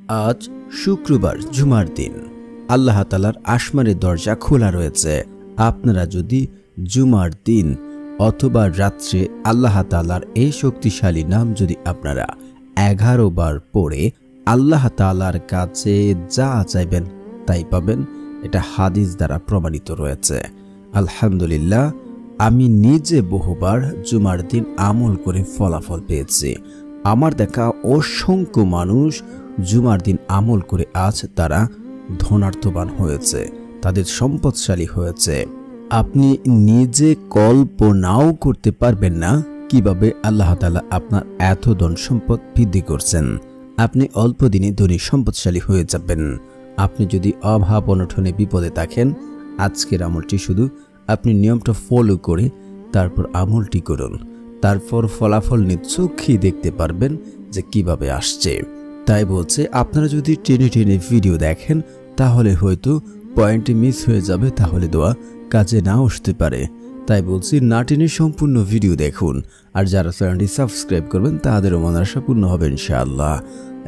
আজ শুক্রবার জুমার দিন। আল্লাহ তাআলার আসমানের দরজা খোলা রয়েছে। আপনারা যদি জুমার দিন অথবা রাত্রে আল্লাহ তাআলার এই শক্তিশালী নাম যদি আপনারা 11 বার পড়ে আল্লাহ তাআলার কাছে যা চাইবেন তাই পাবেন, এটা হাদিস দ্বারা প্রমাণিত রয়েছে। আলহামদুলিল্লাহ, আমি নিজে বহুবার জুমার দিন আমল করে ফলাফল পেয়েছি। আমার দেখা অসংখ্য মানুষ জুমার দিন আমল করে আজ তারা ধনার্থবান হয়েছে, তাদের সম্পদশালী হয়েছে। আপনি নিজে কল্পনাও করতে পারবেন না কিভাবে আল্লাহ তাআলা আপনার এত ধন সম্পদ বৃদ্ধি করছেন। আপনি অল্প দিনে ধনী সম্পদশালী হয়ে যাবেন। আপনি যদি অভাব অনটনে বিপদে থাকেন, আজকের আমলটি শুধু আপনি নিয়মটা ফলো করে তারপর আমলটি করুন, তারপর ফলাফল চোখেই দেখতে পারবেন যে কিভাবে আসছে। তাই বলছে, আপনারা যদি টেনে টেনে ভিডিও দেখেন তাহলে হয়তো পয়েন্টে মিস হয়ে যাবে, তাহলে দোয়া কাজে না আসতে পারে। তাই বলছি, না টেনে সম্পূর্ণ ভিডিও দেখুন। আর যারা চ্যানেলটি সাবস্ক্রাইব করবেন তাদেরও মনের আশা পূর্ণ হবে ইনশাআল্লাহ।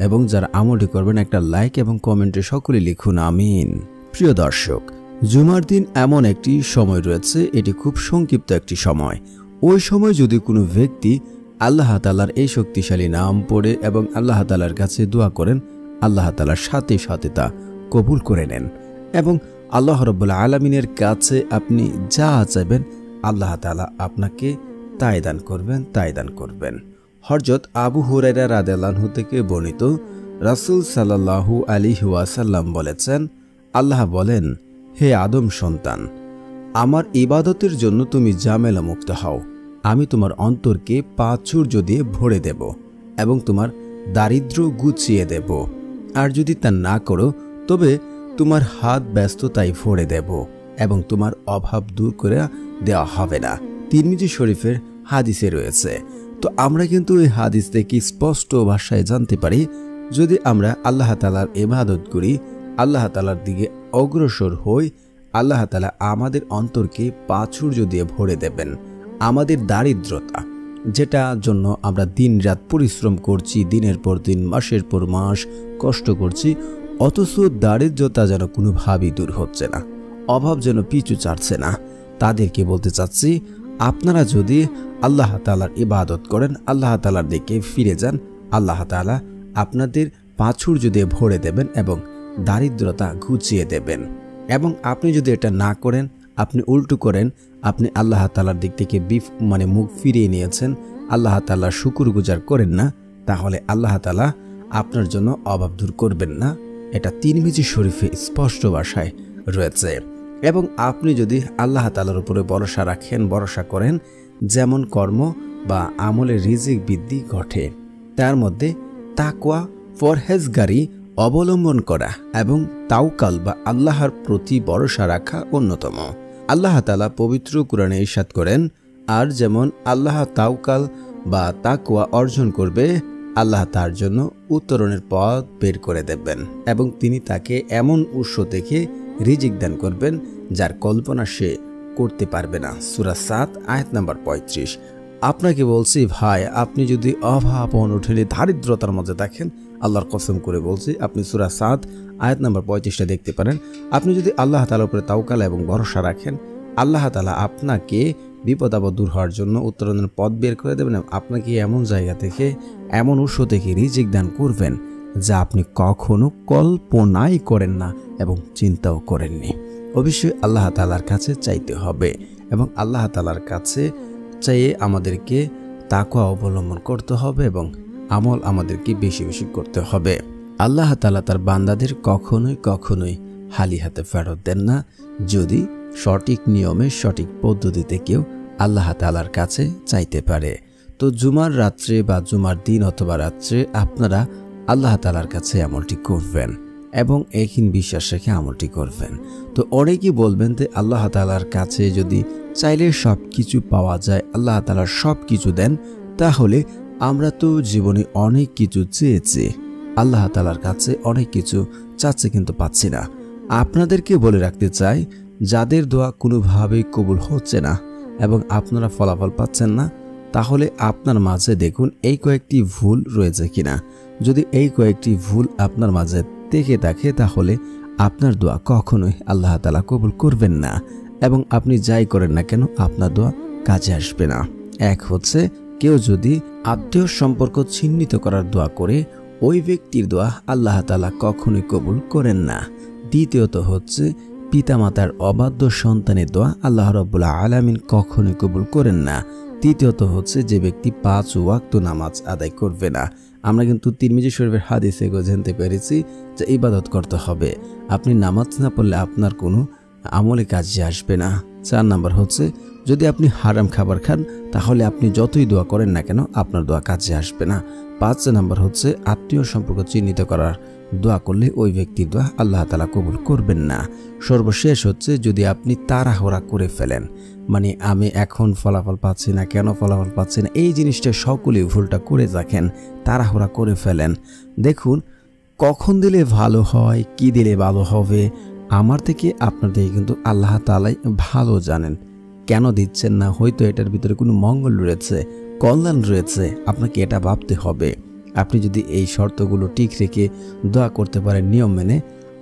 এবং যারা আমলটি করবেন একটা লাইক এবং কমেন্টে সকলে লিখুন আমিন। প্রিয় দর্শক, জুমার দিন এমন একটি সময় রয়েছে, এটি খুব সংক্ষিপ্ত একটি সময়। ওই সময় যদি কোনো ব্যক্তি আল্লাহ তাআলার এই শক্তিশালী নাম পড়ে এবং আল্লাহ তাআলার কাছে দোয়া করেন, আল্লাহ তাআলার সাথে সাথে তা কবুল করে নেন এবং আল্লাহ রাব্বুল আলামিনের কাছে আপনি যা চাইবেন আল্লাহ তাআলা আপনাকে তাই দান করবেন। হযরত আবু হুরায়রা রাদিয়াল্লাহু আনহু থেকে বর্ণিত, রাসূল সাল্লাল্লাহু আলাইহি ওয়াসাল্লাম বলেছেন, আল্লাহ বলেন, হে আদম সন্তান, আমার ইবাদতের জন্য তুমি ঝামেলা মুক্ত হও। আমি তোমার অন্তরকে প্রাচুর্য দিয়ে ভরে দেব এবং তোমার দারিদ্র্য গুছিয়ে দেব। আর যদি তা না করো তবে তোমার হাত ব্যস্ততায় ভরে দেব এবং তোমার অভাব দূর করে দেওয়া হবে না। তিরমিজি শরীফের হাদিসে রয়েছে। তো আমরা কিন্তু এই হাদিস থেকে স্পষ্ট ভাষায় জানতে পারি, যদি আমরা আল্লাহ তাআলার ইবাদত করি, আল্লাহ তাআলার দিকে অগ্রসর হই, আল্লাহ তাআলা আমাদের অন্তরকে প্রাচুর্য দিয়ে ভরে দেবেন। আমাদের দারিদ্রতা, যেটার জন্য আমরা দিন রাত পরিশ্রম করছি, দিনের পর দিন মাসের পর মাস কষ্ট করছি, অথচ দারিদ্রতা যেন কোনোভাবেই দূর হচ্ছে না, অভাব যেন পিছু ছাড়ছে না। তাদেরকে বলতে চাচ্ছি, আপনারা যদি আল্লাহ তাআলার ইবাদত করেন, আল্লাহ তাআলার দিকে ফিরে যান, আল্লাহ তাআলা আপনাদের প্রাচুর্য দিয়ে ভরে দেবেন এবং দারিদ্রতা ঘুচিয়ে দেবেন। এবং আপনি যদি এটা না করেন, আপনি উল্টো করেন, আপনি আল্লাহ তাআলার দিক থেকে মুখ ফিরিয়ে নিয়েছেন, আল্লাহ তাআলার শুকরগুজার করেন না, তাহলে আল্লাহ তাআলা আপনার জন্য অভাব দূর করবেন না। এটা তিরমিজি শরীফে স্পষ্ট ভাষায় রয়েছে। এবং আপনি যদি আল্লাহ তাআলার উপরে ভরসা করেন, যেমন কর্ম বা আমলে রিজিক বৃদ্ধি ঘটে, তার মধ্যে তাকওয়া, পরহেজগারি অবলম্বন করা এবং তাওকাল বা আল্লাহর প্রতি ভরসা রাখা অন্যতম। আল্লাহ তাআলা পবিত্র কুরআনে ইরশাদ করেন, আর যেমন আল্লাহ তাওকাল বা তাকওয়া অর্জন করবে, আল্লাহ তার জন্য উত্তরণের পথ বের করে দেবেন এবং তিনি তাকে এমন উৎস থেকে রিজিক দান করবেন যার কল্পনা সে করতে পারবে না। সূরা ৭ আয়াত নাম্বার ৩৫। আপনাকে বলছি ভাই, আপনি যদি অভাব অনটনে দারিদ্রতার মধ্যে দেখেন, আল্লাহর কসম করে বলছি, আপনি সূরা ৭ আয়াত নাম্বার ৩৫টা দেখতে পারেন। আপনি যদি আল্লাহ তাআলার উপরে তাওকাল এবং ভরসা রাখেন, আল্লাহ তাআলা আপনাকে বিপদ আপদ দূর হওয়ার জন্য উত্তরণের পথ বের করে দেবেন। আপনাকে এমন জায়গা থেকে, এমন উৎস থেকে রিজিক দান করবেন যা আপনি কখনো কল্পনাই করেন না এবং চিন্তাও করেননি। অবশ্যই আল্লাহ তাআলার কাছে চাইতে হবে এবং আল্লাহ তাআলার কাছে চাইয়ে আমাদেরকে তাকওয়া অবলম্বন করতে হবে এবং আমল আমাদেরকে বেশি বেশি করতে হবে। আল্লাহ তাআলা তার বান্দাদের কখনোই খালি হাতে ফেরত দেন না, যদি সঠিক নিয়মে সঠিক পদ্ধতিতে কেউ আল্লাহ তাআলার কাছে চাইতে পারে। তো জুমার রাত্রে বা জুমার দিন অথবা রাত্রে আপনারা আল্লাহ তাআলার কাছে আমলটি করবেন এবং একই বিশ্বাস রেখে আমলটি করবেন। তো অনেকেই বলবেন যে আল্লাহ তাআলার কাছে যদি চাইলে সব কিছু পাওয়া যায়, আল্লাহ তাআলা সব কিছু দেন, তাহলে আমরা তো জীবনে অনেক কিছু চেয়েছি, আল্লাহ তাআলার কাছে অনেক কিছু চাচ্ছে কিন্তু পাচ্ছি না। আপনাদেরকে বলে রাখতে চাই, যাদের দোয়া কোনোভাবেই কবুল হচ্ছে না এবং আপনারা ফলাফল পাচ্ছেন না, তাহলে আপনার মাঝে দেখুন এই কয়েকটি ভুল রয়েছে কিনা। যদি এই কয়েকটি ভুল আপনার মাঝে থেকে থাকে তাহলে আপনার দোয়া কখনোই আল্লাহ তাআলা কবুল করবেন না এবং আপনি যাই করেন না কেন আপনার দোয়া কাজে আসবে না। এক হচ্ছে কেউ যদি আত্মীয় সম্পর্ক ছিন্নিত করার দোয়া করে ওই ব্যক্তির দোয়া আল্লাহ তাআলা কখনোই কবুল করেন না। দ্বিতীয়ত হচ্ছে পিতামাতার অবাধ্য সন্তানের দোয়া আল্লাহ রাব্বুল আলামিন কখনোই কবুল করেন না। তৃতীয়ত হচ্ছে যে ব্যক্তি 5 ওয়াক্ত নামাজ আদায় করবে না। আমরা কিন্তু তিরমিজি শরীফের হাদিসে জানতে পেরেছি যে ইবাদত করতে হবে, আপনি নামাজ না পড়লে আপনার কোনো আমলে কাজে আসবে না। 4 নাম্বার হচ্ছে যদি আপনি হারাম খাবার খান তাহলে আপনি যতই দোয়া করেন না কেন আপনার দোয়া কাজে আসবে না। 5 নাম্বার হচ্ছে আত্মীয় সম্পর্ক চিহ্নিত করার দোয়া করলে ওই ব্যক্তির দোয়া আল্লাহ তাআলা কবুল করবেন না। সর্বশেষ হচ্ছে যদি আপনি তাড়াহুড়া করে ফেলেন, মানে আমি এখন ফলাফল পাচ্ছি না, কেন ফলাফল পাচ্ছি না, এই জিনিসটা সকলেই ভুলটা করে থাকেন, তাড়াহুড়া করে ফেলেন। দেখুন কখন দিলে ভালো হয়, কি দিলে ভালো হবে, আমার থেকে আপনার থেকে কিন্তু আল্লাহ তাআলাই ভালো জানেন। কেন দিচ্ছেন না, হয়তো এটার ভিতরে কোনো মঙ্গল রয়েছে, কল্যাণ রয়েছে, আপনাকে এটা ভাবতে হবে। আপনি যদি এই শর্তগুলো ঠিক রেখে দোয়া করতে পারেন নিয়ম মেনে,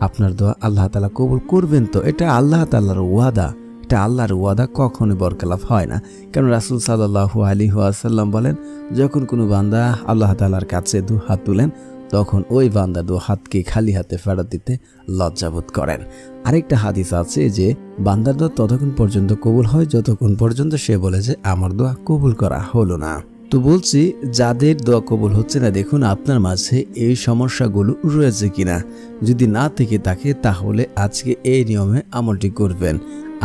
আপনার দোয়া আল্লাহ তাআলা কবুল করবেন। তো এটা আল্লাহ তাআলার ওয়াদা, এটা আল্লাহর ওয়াদা, কখনোই বরখেলাপ হয় না। কারণ রাসূল সাল্লাল্লাহু আলাইহি ওয়াসাল্লাম বলেন, যখন কোনো বান্দা আল্লাহ তাআলার কাছে 2 হাত তুলেন তখন ওই বান্দা 2 হাতকে খালি হাতে ফেরত দিতে লজ্জাবোধ করেন। আরেকটা হাদিস আছে যে বান্দার দোয়া ততক্ষণ পর্যন্ত কবুল হয় যতক্ষণ পর্যন্ত সে বলে যে আমার দোয়া কবুল করা হলো না। তো বলছি যাদের দোয়া কবুল হচ্ছে না, দেখুন আপনার মাঝে এই সমস্যাগুলো রয়েছে কিনা। যদি না থেকে থাকে তাহলে আজকে এই নিয়মে আমলটি করবেন।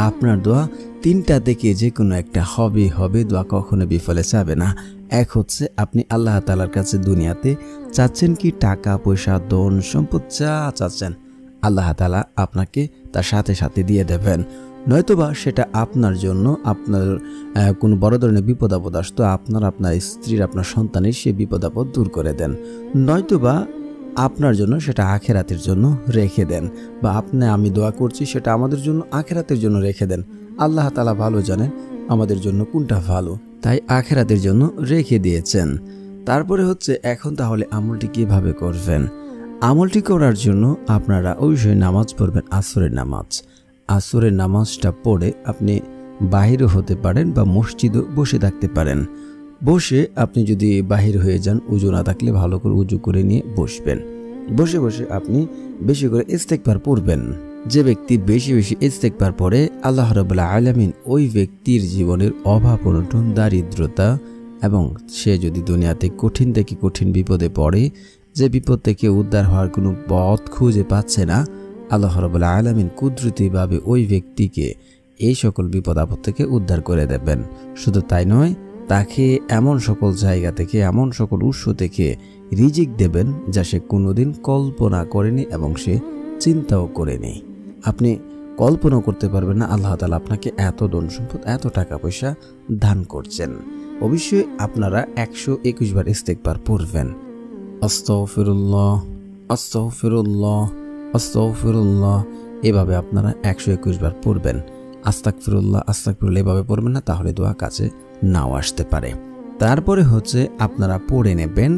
আপনার দোয়া 3টা থেকে যে কোনো একটা হবে, দোয়া কখনো বিফলে যাবে না। এক হচ্ছে আপনি আল্লাহ তাআলার কাছে দুনিয়াতে চাচ্ছেন কি টাকা পয়সা ধন সম্পদ যা চাচ্ছেন আল্লাহ তাআলা আপনাকে তার সাথে সাথে দিয়ে দেবেন। নয়তোবা সেটা আপনার জন্য আপনার কোনো বড় ধরনের বিপদ আপদ আসতো, আপনার স্ত্রীর আপনার সন্তানের সে বিপদ আপদ দূর করে দেন। নয়তোবা আপনার জন্য সেটা আখিরাতের জন্য রেখে দেন, বা আমি দোয়া করছি সেটা আমাদের জন্য আখিরাতের জন্য রেখে দেন। আল্লাহ তাআলা ভালো জানেন আমাদের জন্য কোনটা ভালো, তাই আখিরাতের জন্য রেখে দিয়েছেন। তারপরে হচ্ছে এখন তাহলে আমলটি কিভাবে করবেন। আমলটি করার জন্য আপনারা অবশ্যই নামাজ পড়বেন, আসরের নামাজ। আসরের নামাজটা পড়ে আপনি বাহিরে হতে পারেন বা মসজিদে বসে থাকতে পারেন। বসে আপনি যদি বাহির হয়ে যান, উজু না থাকলে ভালো করে উজু করে নিয়ে বসবেন। বসে বসে আপনি বেশি করে ইস্তেগফার পড়বেন। যে ব্যক্তি বেশি বেশি ইস্তেগফার পড়ে আল্লাহ রাব্বুল আলামিন ওই ব্যক্তির জীবনের অভাব অনটন দারিদ্রতা এবং সে যদি দুনিয়াতে কঠিন থেকে কঠিন বিপদে পড়ে, যে বিপদ থেকে উদ্ধার হওয়ার কোনো পথ খুঁজে পাচ্ছে না, আল্লাহ রাব্বুল আলামিন কুদরতিভাবে ওই ব্যক্তিকে এই সকল বিপদ আপদ থেকে উদ্ধার করে দেবেন। শুধু তাই নয়, তাকে এমন সকল জায়গা থেকে এমন সকল উৎস থেকে রিজিক দেবেন যা সে কোনোদিন কল্পনা করেনি এবং সে চিন্তাও করেনি। আপনি কল্পনা করতে পারবেন না আল্লাহ তাআলা আপনাকে এত ধন সম্পদ এত টাকা পয়সা দান করছেন। অবশ্যই আপনারা 121 বার ইস্তেগফার পড়বেন। আস্তাগফিরুল্লাহ আস্তাগফিরুল্লাহ আস্তাগফিরুল্লাহ, এভাবে আপনারা 121 বার পড়বেন। আস্তাগফিরুল্লাহ আস্তাগফিরুল্লাহ এভাবে পড়বেন না, তাহলে দোয়া কাছে নাও আসতে পারে। তারপরে হচ্ছে আপনারা পড়ে নেবেন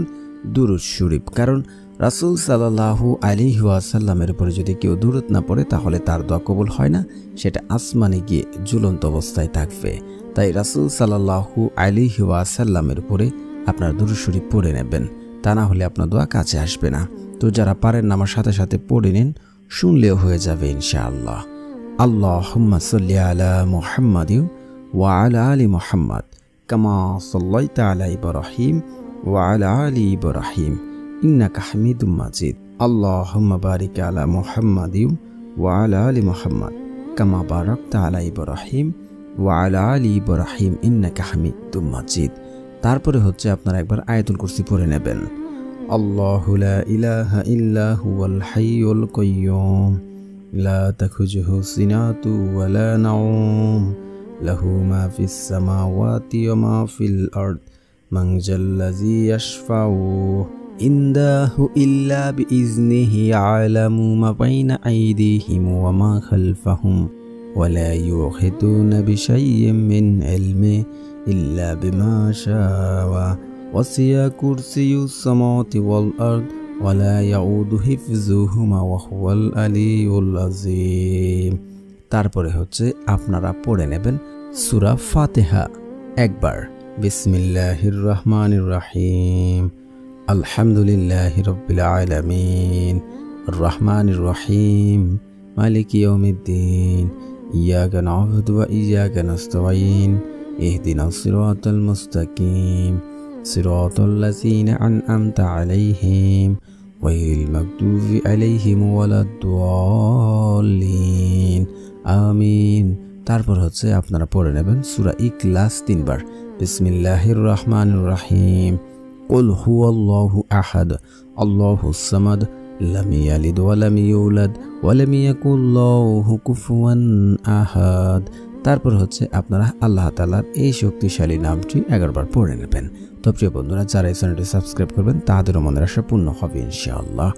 দুরূদ শরীফ। কারণ রাসূল সাল্লাল্লাহু আলাইহি ওয়াসাল্লামের উপরে যদি কেউ দুরূদ না পড়ে তাহলে তার দোয়া কবুল হয় না, সেটা আসমানে গিয়ে ঝুলন্ত অবস্থায় থাকবে। তাই রাসূল সাল্লাল্লাহু আলাইহি ওয়াসাল্লামের উপরে আপনার দুরূদ শরীফ পড়ে নেবেন, তা না হলে আপনার দোয়া কাছে আসবে না। তো যারা পারেন আমার সাথে সাথে পড়ে নিন, শুনলেও হয়ে যাবে ইনশাআল্লাহ। আল্লাহুম্মা সাল্লি আলা মুহাম্মাদিন ওয়া আলা আলি মুহাম্মাদ কামা সাল্লাইতা আলা ইব্রাহিম ওয়া আলা আলি ইব্রাহিম ইন্নাকা হামিদুম মাজিদ। আল্লাহুম্মা বারিক আলা মুহাম্মাদিন ওয়া আলা আলি মুহাম্মাদ কামা বারাকতা আলা ইব্রাহিম ওয়া আলা আলি ইব্রাহিম ইন্নাকা হামিদুম মাজিদ। তারপরে হচ্ছে আপনারা একবার আয়াতুল কুরসি পড়ে নেবেন। আল্লাহু লা ইলাহা ইল্লা হুয়াল হাইয়ুল কাইয়্যুম লা তাখুযুহু সিনাতু ওয়া লা নাওম লাহু মা ফিস সামাওয়াতি ওয়া মা ফিল আরদ মান জাল্লাযী ইয়াশফাউ ইনদাহু ইল্লা বিইজনিহি ইয়ালামু মা বাইনা আইদিহিম ওয়া মা খালফাহুম ওয়া লা ইউহিতুনা বিশাইইন মিন ইলমিহি ইল্লা বিমা শাআ ওয়াসিয়া কুরসিয়ুস সামাওয়াতি ওয়াল আরদ ওয়ালা ইয়াউদু হিফযুহুমা ওয়া হুয়াল আলিয়্যুল আযীম। তারপরে হচ্ছে আপনারা পড়ে নেবেন সূরা ফাতিহা একবার। বিসমিল্লাহির রহমানির রহিম, আলহামদুলিল্লাহি রাব্বিল আলামিন, আর রহমানির রহিম, মালিকি ইয়াউমিদ্দিন, ইয়াকা না'বুদু ওয়া ইয়াকা নাস্তাঈন, ইহদিনাস সিরাতাল মুস্তাকিম, সিরাতাল লাযীনা আন'আমতা আলাইহিম গায়রিল মাগদুবি আলাইহিম ওয়ালাদ-দাল্লিন, আমিন। তারপর হচ্ছে আপনারা পড়ে নেবেন সূরা ইখলাস তিনবার। বিসমিল্লাহির রহমানির রহিম, কুল হুয়াল্লাহু আহাদ, আল্লাহুস সামাদ, লাম ইয়ালিদ ওয়া লাম ইউলাদ ওয়া লাম ইয়াকুল লাহু কুফুয়ান আহাদ। তারপর হচ্ছে আপনারা আল্লাহ তাআলার এই শক্তিশালী নামটি 11 বার পড়ে নেবেন। তো প্রিয় বন্ধুরা, যারা এই চ্যানেলটি সাবস্ক্রাইব করবেন তাদেরও মনের আশা পূর্ণ হবে ইনশাআল্লাহ।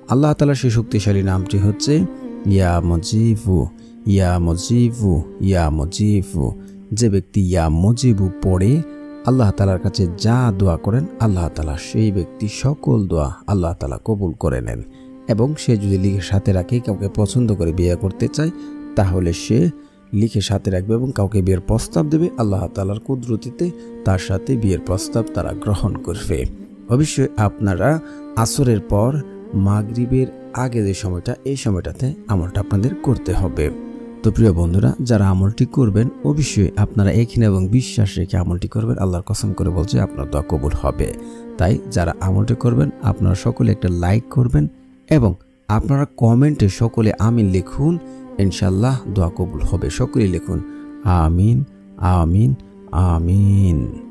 আল্লাহ তাআলার সেই শক্তিশালী নামটি হচ্ছে ইয়া মুজিবু, ইয়া মুজিবু, ইয়া মুজিবু। যে ব্যক্তি ইয়া মুজিবু পড়ে আল্লাহ তাআলার কাছে যা দোয়া করেন, আল্লাহ তাআলা সেই ব্যক্তি সকল দোয়া আল্লাহ তাআলা কবুল করে নেন। এবং সে যদি লিখে সাথে রাখে, কাউকে পছন্দ করে বিয়ে করতে চায়, তাহলে সে লিখে সাথে রাখবে এবং কাউকে বিয়ের প্রস্তাব দেবে। আল্লাহ তাআলার কুদরতিতে তার সাথে বিয়ের প্রস্তাব তারা গ্রহণ করবে। অবশ্যই আপনারা আসরের পর মাগরিবের আগে যে সময়টা, এই সময়টাতে আমলটা আপনাদের করতে হবে। তো প্রিয় বন্ধুরা, যারা আমলটি করবেন অবশ্যই আপনারা এখানে এবং বিশ্বাস রেখে আমলটি করবেন। আল্লাহর কসম করে বলছে আপনার দোয়া কবুল হবে। তাই যারা আমলটি করবেন আপনারা সকলে একটা লাইক করবেন এবং আপনারা কমেন্টে সকলে আমিন লিখুন। ইনশাআল্লাহ দোয়া কবুল হবে। সকলে লিখুন আমিন, আমিন, আমিন।